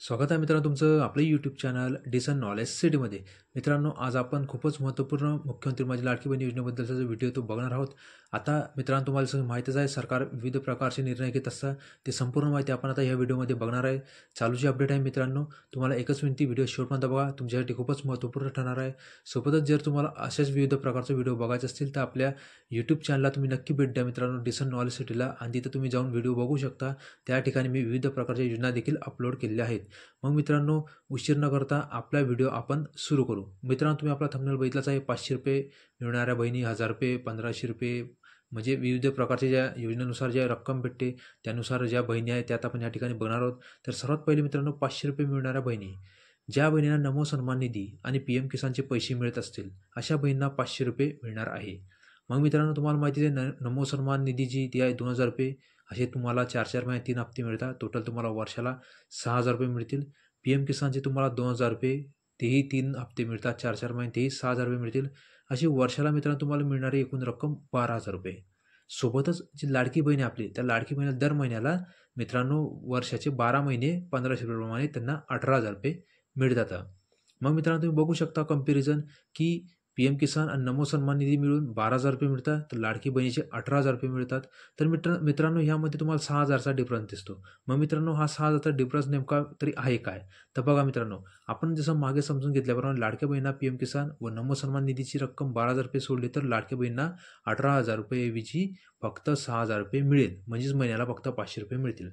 स्वागत आहे मित्रांनो तुमचं आपलं यूट्यूब चॅनल डिसन नॉलेज सिटीमध्ये. मित्रांनो, आज आपण खूपच महत्त्वपूर्ण मुख्यमंत्री माझी लाडकी बहीण योजनेबद्दलचा जो व्हिडिओ तो बघणार आहोत. आता मित्रांनो, तुम्हाला सगळं माहितीच आहे, सरकार विविध प्रकारचे निर्णय घेत असतात. ते संपूर्ण माहिती आपण आता या व्हिडिओमध्ये बघणार आहे. चालूची अपडेट आहे मित्रांनो. तुम्हाला एकच विनंती, व्हिडिओ शेवटपर्यंत बघा, तुमच्यासाठी खूपच महत्त्वपूर्ण ठरणार आहे. सोबतच जर तुम्हाला असेच विविध प्रकारचे व्हिडिओ बघायचे असतील तर आपल्या यूट्यूब चॅनलला तुम्ही नक्की भेट द्या मित्रांनो, डिसन नॉलेज सिटीला, आणि तिथं तुम्ही जाऊन व्हिडिओ बघू शकता. त्या ठिकाणी मी विविध प्रकारच्या योजना देखील अपलोड केलेल्या आहेत. मग मित्रांनो, उशीर न करता आपला व्हिडिओ आपण सुरू करू. मित्रांनो, तुम्ही आपला थंबनेल बघितलाच आहे. 500 रुपये मिळणाऱ्या बहिणी, 1000 रुपये, 1500 रुपये, म्हणजे विविध प्रकारच्या ज्या योजनेनुसार ज्या रक्कम भेटते त्यानुसार ज्या बहिणी आहेत त्यात आपण या ठिकाणी बघणार आहोत. तर सर्वात पहिले मित्रांनो, 500 रुपये मिळणाऱ्या बहिणी, ज्या बहिणींना नमो सन्मान निधी आणि PM किसानचे पैसे मिळत असतील अशा बहिणींना 500 रुपये मिळणार आहे. मग मित्रांनो, तुम्हाला माहिती आहे नमो सन्मान निधी जी ती आहे 2000 रुपये. असे तुम्हाला 4-4 महिन्यात 3 हप्ते मिळतात. टोटल तुम्हाला वर्षाला 6000 रुपये मिळतील. PM किसानचे तुम्हाला 2000 रुपये, तेही 3 हप्ते मिळतात. 4-4 महिने तेही 6000 रुपये मिळतील. अशी वर्षाला मित्रांनो तुम्हाला मिळणारी एकूण रक्कम 12000 रुपये. सोबतच जी लाडकी बहीण आहे आपली, त्या लाडकी बहिणीला दर महिन्याला मित्रांनो वर्षाचे 12 महिने 1500 रुपयेप्रमाणे त्यांना 18000 रुपये मिळतात. मग मित्रांनो, तुम्ही बघू शकता कंपॅरिझन, की PM किसान आणि नमो सन्मान निधी मिळून 12000 रुपये मिळतात, तर लाडकी बहिणीचे 18000 रुपये मिळतात. तर मित्रांनो, ह्यामध्ये तुम्हाला 6000चा डिफरन्स दिसतो. मग मित्रांनो, हा 6000चा डिफरन्स नेमका तरी आहे काय? तर बघा मित्रांनो, आपण जसं मागे समजून घेतल्याप्रमाणे लाडक्या बहिणींना PM किसान व नमो सन्मान निधीची रक्कम 12000 रुपये सोडली, तर लाडक्या बहिणींना 18000 रुपयेऐवजी फक्त 6000 रुपये मिळेल. म्हणजेच महिन्याला फक्त 500 रुपये मिळतील.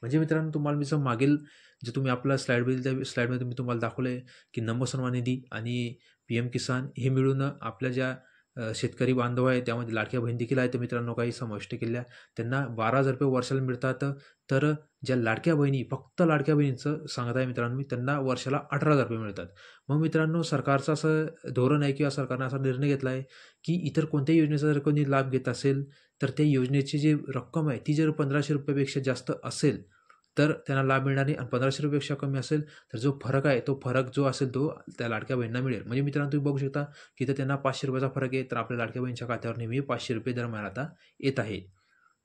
म्हणजे मित्रांनो, तुम्हाला मी जसं मागील जे तुम्ही आपला स्लाईड बघितली त्या स्लाईडमध्ये मी तुम्हाला दाखवलं आहे, की नमो सन्मान निधी आणि PM किसान हे मिळून आपल्या ज्या शेतकरी बांधव आहे त्यामध्ये लाडक्या बहीण देखील आहेत. तर मित्रांनो, काही समाविष्ट केल्या, त्यांना 12000 रुपये वर्षाला मिळतात. तर ज्या लाडक्या बहिणी, फक्त लाडक्या बहिणींचं सांगत आहे मित्रांनो मी, त्यांना वर्षाला 18000 रुपये मिळतात. मग मित्रांनो, सरकारचं असं धोरण आहे किंवा सरकारने असा निर्णय घेतला आहे, की इतर कोणत्याही योजनेचा जर कोणी लाभ घेत असेल तर त्या योजनेची जी रक्कम आहे ती जर 1500 रुपयापेक्षा जास्त असेल तर त्यांना लाभ मिळणार नाही, आणि 1500 रुपयापेक्षा कमी असेल तर जो फरक आहे तो फरक जो असेल तो त्या लाडक्या बहिणींना मिळेल. म्हणजे मित्रांनो, तुम्ही बघू शकता की इथं त्यांना 500 रुपयाचा फरक आहे, तर आपल्या लाडक्या बहिणीच्या खात्यावर नेहमी 500 रुपये दर महिना आता येत आहे.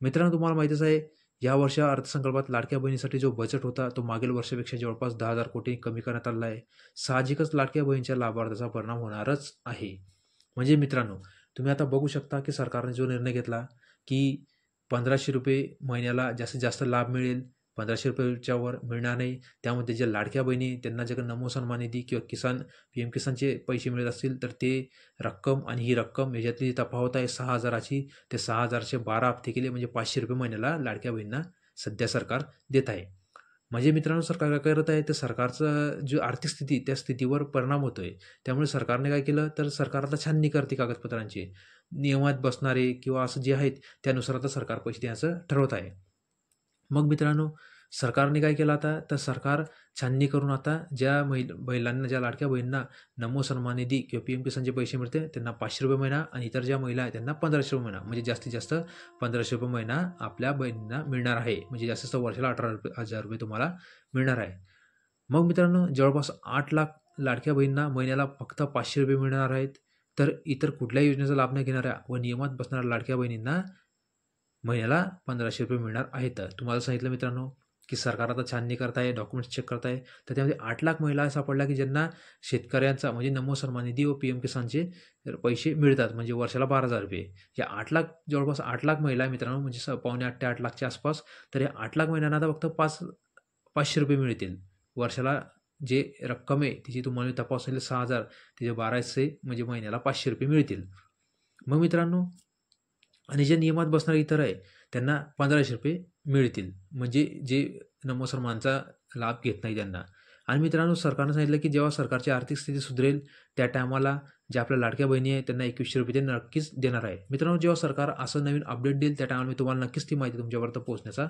मित्रांनो, तुम्हाला माहितीच आहे, या वर्षी अर्थसंकल्पात लाडक्या बहिणीसाठी जो बजेट होता तो मागील वर्षापेक्षा जवळपास 10,000 कोटी कमी करण्यात आला आहे. साहजिकच लाडक्या बहिणीच्या लाभार्थाचा परिणाम होणारच आहे. म्हणजे मित्रांनो, तुम्ही आता बघू शकता की सरकारने जो निर्णय घेतला, की 1500 रुपये महिन्याला जास्तीत जास्त लाभ मिळेल, 1500 रुपयाच्या वर मिळणार नाही. त्यामध्ये ज्या लाडक्या बहिणी त्यांना जे नमो सन्मान निधी किंवा PM किसानचे पैसे मिळत असतील तर ते रक्कम आणि ही रक्कम याच्यातली तफावत आहे 6000ची, ते 6000चे 12 हप्ते केले म्हणजे 500 रुपये महिन्याला लाडक्या बहिणींना सध्या सरकार देत आहे. म्हणजे मित्रांनो, सरकार काय करत आहे, तर सरकारचं जी आर्थिक स्थिती त्या स्थितीवर परिणाम होतोय. त्यामुळे सरकारने काय केलं, तर सरकार आता छाननी करते कागदपत्रांची. नियमात बसणारे किंवा असं जे आहेत त्यानुसार आता सरकार पैसे द्यायचं ठरवत आहे. मग मित्रांनो, सरकारने काय केलं आता, तर सरकार छाननी करून आता ज्या महिलांना, ज्या लाडक्या बहिणींना नमो सन्मान निधी किंवा PM किसानचे पैसे मिळते त्यांना 500 रुपये महिना, आणि इतर ज्या महिला आहेत त्यांना 1500 रुपये महिना, म्हणजे जास्तीत जास्त 1500 रुपये महिना आपल्या बहिणींना मिळणार आहे. म्हणजे जास्तीत जास्त वर्षाला 18,000 रुपये तुम्हाला मिळणार आहे. मग मित्रांनो, जवळपास 8 लाख लाडक्या बहिणींना महिन्याला फक्त 500 रुपये मिळणार आहेत. तर इतर कुठल्याही योजनेचा लाभ न घेणाऱ्या व नियमात बसणाऱ्या लाडक्या बहिणींना महिन्याला 1500 रुपये मिळणार आहेत. तुम्हाला सांगितलं मित्रांनो, की सरकार आता छाननी करत आहे, डॉक्युमेंट्स चेक करत आहे. तर त्यामध्ये 8 लाख महिला सापडल्या, की ज्यांना शेतकऱ्यांचा म्हणजे नमो सन्मान निधी व PM किसानचे पैसे मिळतात, म्हणजे वर्षाला 12000 रुपये. या 8 लाख, जवळपास 8 लाख महिला मित्रांनो, म्हणजे पावणे 8 ते 8 लाखच्या आसपास. तर या 8 लाख महिलांना आता फक्त 500 रुपये मिळतील वर्षाला. जे रक्कम आहे तिची तुम्हाला तपासलेले 6000, तिचे 12 म्हणजे महिन्याला 500 रुपये मिळतील. मग मित्रांनो, आणि जे नियमात बसणारे इतर आहे त्यांना 1500 रुपये मिळतील, म्हणजे जे नमो सन्मानचा लाभ घेत नाही त्यांना. आणि मित्रांनो, सरकारनं सांगितलं, की जेव्हा सरकारची आर्थिक स्थिती सुधरेल त्या टायमाला ज्या आपल्या लाडक्या बहिणी आहेत त्यांना 2100 रुपये ते नक्कीच देणार आहे. मित्रांनो, जेव्हा सरकार असं नवीन अपडेट देईल त्या टायमाला मी तुम्हाला नक्कीच ती माहिती तुमच्यापर्यंत पोहोचण्याचा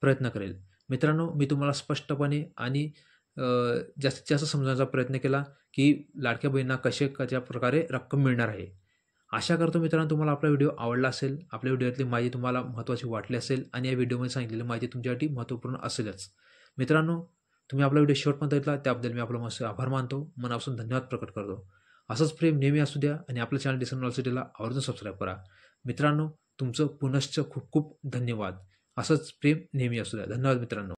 प्रयत्न करेल. मित्रांनो, मी तुम्हाला स्पष्टपणे आणि जास्तीत जास्त समजवण्याचा प्रयत्न केला, की लाडक्या बहिणींना कशा प्रकारे रक्कम मिळणार आहे. आशा करतो मित्रांनो, तुम्हाला आपला व्हिडिओ आवडला असेल, आपल्या व्हिडिओतली माहिती तुम्हाला महत्त्वाची वाटली असेल, आणि या व्हिडिओमध्ये सांगितलेली माहिती तुमच्यासाठी महत्त्वपूर्ण असेलच. मित्रांनो, तुम्ही आपला व्हिडिओ शेवटपर्यंत ऐकला त्याबद्दल मी आपला मस्त आभार मानतो, मनापासून धन्यवाद प्रकट करतो. असंच प्रेम नेहमी असू द्या, आणि आपल्या चॅनल डिसन नॉलेज सिटीला आवर्जून सबस्क्राईब करा. मित्रांनो, तुमचं पुनश्च खूप खूप धन्यवाद. असंच प्रेम नेहमी असू द्या. धन्यवाद मित्रांनो.